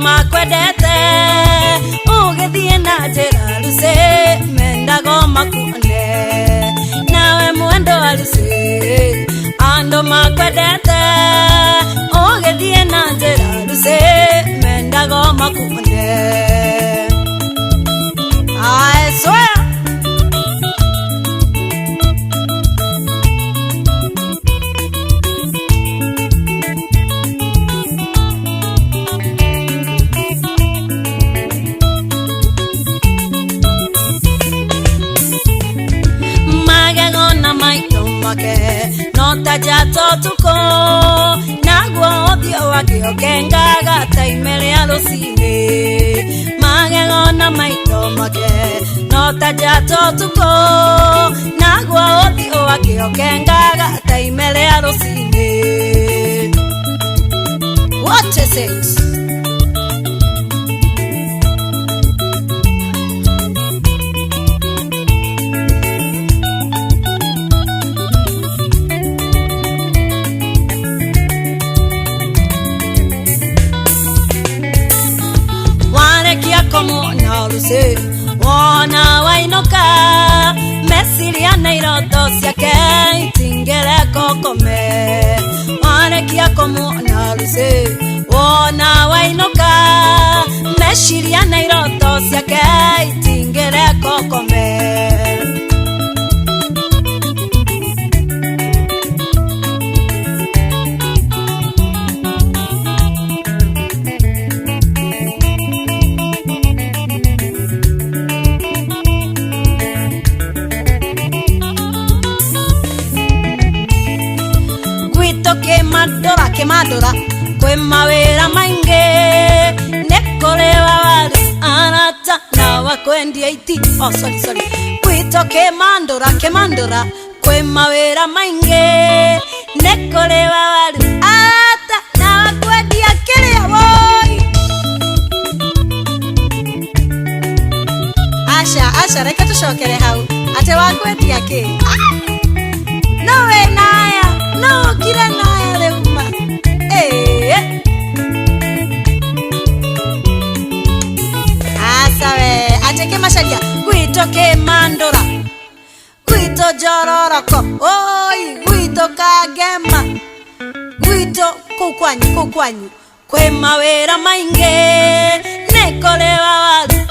makwendete ugithie na njira ruci mendago makuone nawe mwendo wa ruci andu makwendete ugithie na njira ruci mendago makuone. I swear nota jato tuko nagwa odio wake okengaga taimere alosine magego na maito make nota jato tuko nagwa odio wake okengaga taimere alosine. What is it? Como no lo sé, wana wainoka mesiria na iroto ciake itingere kokome warekia como no lo sé, wana wainoka mesiria na iroto ciake itingere kokome. Que madura kwe mawera mainge nekolewa wadu anata na wakwendi iti. Oh sorry kwito ke mandora kwe mawera mainge nekolewa wadu anata na wakwendi akili ya boy. Asha reka tushokere hau ate wakwendi akili no we naya no kira naya leuma. Asawe ateke masharia kwito ke mandora kwito jororoko oi kwito kagema kwito kukwanyu kwe mawera mainge nekolewa wadu